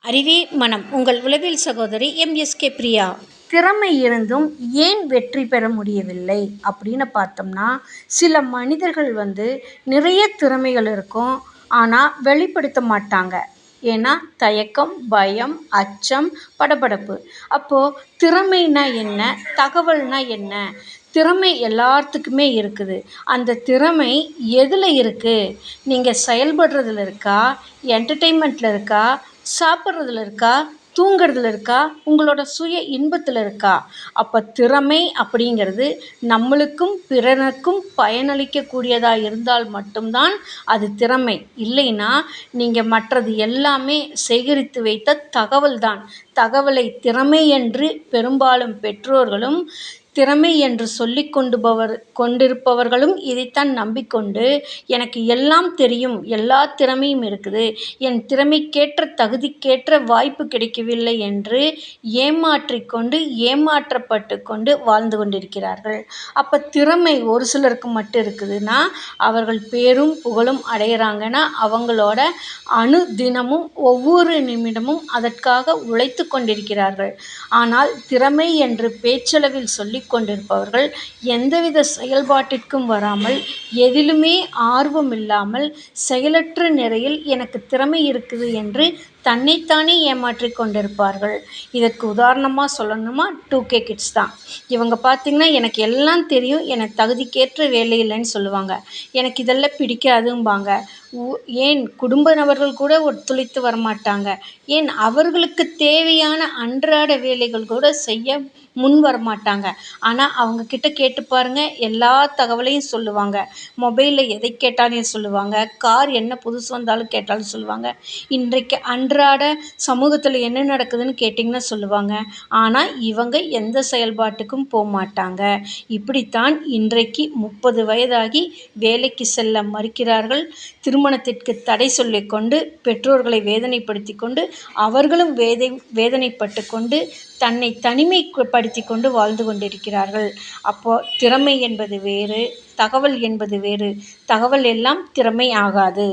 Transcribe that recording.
அறிவே மனம் உங்கள் உளவியல் சகோதரி எம்எஸ்கே பிரியா. திறமை இருந்தும் ஏன் வெற்றி பெற முடியவில்லை அப்படின்னு பார்த்தோம்னா, சில மனிதர்கள் நிறைய திறமைகள் இருக்கும், ஆனால் வெளிப்படுத்த மாட்டாங்க. ஏன்னா தயக்கம், பயம், அச்சம், படபடப்பு. அப்போது திறமைனா என்ன, தகவல்னா என்ன? திறமை எல்லாத்துக்குமே இருக்குது. அந்த திறமை எதில் இருக்குது? நீங்கள் செயல்படுறதுல இருக்கா, என்டர்டெயின்மெண்ட்டில் இருக்கா, சாப்பிட்றதுல இருக்கா, தூங்குறதுல இருக்கா, உங்களோட சுய இன்பத்தில் இருக்கா? அப்போ திறமை அப்படிங்கிறது நம்மளுக்கும் பிறருக்கும் பயனளிக்கக்கூடியதாக இருந்தால் மட்டும்தான் அது திறமை. இல்லைன்னா நீங்கள் மற்றது எல்லாமே சேகரித்து வைத்த தகவல் தான். தகவலை திறமை என்று பெரும்பாலும் பெற்றோர்களும், திறமை என்று சொல்லி கொண்டிருப்பவர்களும் இதைத்தான் நம்பிக்கொண்டு, எனக்கு எல்லாம் தெரியும், எல்லா திறமையும் இருக்குது, என் திறமைக்கேற்ற தகுதிக்கேற்ற வாய்ப்பு கிடைக்கவில்லை என்று ஏமாற்றிக்கொண்டு ஏமாற்றப்பட்டு கொண்டு வாழ்ந்து கொண்டிருக்கிறார்கள். அப்போ திறமை ஒரு சிலருக்கு மட்டும் இருக்குதுன்னா, அவர்கள் பேரும் புகழும் அடைகிறாங்கன்னா அவங்களோட தினமும் ஒவ்வொரு நிமிடமும் அதற்காக உழைத்து கொண்டிருக்கிறார்கள். ஆனால் திறமை என்று பேச்சளவில் சொல்லி கொண்டிருப்பவர்கள் எந்தவித செயல்பாட்டிற்கும் வராமல், எதிலுமே ஆர்வம் இல்லாமல், செயலற்ற நிலையில் எனக்கு திறமை இருக்குது என்று தன்னைத்தானே ஏமாற்றி கொண்டிருப்பார்கள். இதற்கு உதாரணமாக சொல்லணுமா, 2K கிட்ஸ் தான். இவங்க பார்த்திங்கன்னா, எனக்கு எல்லாம் தெரியும், எனக்கு தகுதிக்கேற்ற வேலை இல்லைன்னு சொல்லுவாங்க. எனக்கு இதெல்லாம் பிடிக்காதும்பாங்க. ஏன் குடும்ப நபர்கள் கூட ஒத்துழைத்து வரமாட்டாங்க. ஏன் அவர்களுக்கு தேவையான அன்றாட வேலைகள் கூட செய்ய முன் வரமாட்டாங்க. ஆனால் அவங்கக்கிட்ட கேட்டு பாருங்கள், எல்லா தகவலையும் சொல்லுவாங்க. மொபைலில் எதை கேட்டாலும் சொல்லுவாங்க. கார் என்ன புதுசு வந்தாலும் கேட்டாலும் சொல்லுவாங்க. இன்றைக்கு அன்றாட சமூகத்தில் என்ன நடக்குதுன்னு கேட்டிங்கன்னா சொல்லுவாங்க. ஆனால் இவங்க எந்த செயல்பாட்டுக்கும் போக மாட்டாங்க. இப்படித்தான் இன்றைக்கு 30 வயதாகி வேலைக்கு செல்ல மறுக்கிறார்கள். திருமணத்திற்கு தடை சொல்லிக்கொண்டு பெற்றோர்களை வேதனைப்படுத்தி கொண்டு அவர்களும் வேதனைப்பட்டு கொண்டு தன்னை தனிமைப்படுத்தி கொண்டு வாழ்ந்து கொண்டிருக்கிறார்கள். அப்போது திறமை என்பது வேறு, தகவல் என்பது வேறு. தகவல் எல்லாம் திறமை ஆகாது.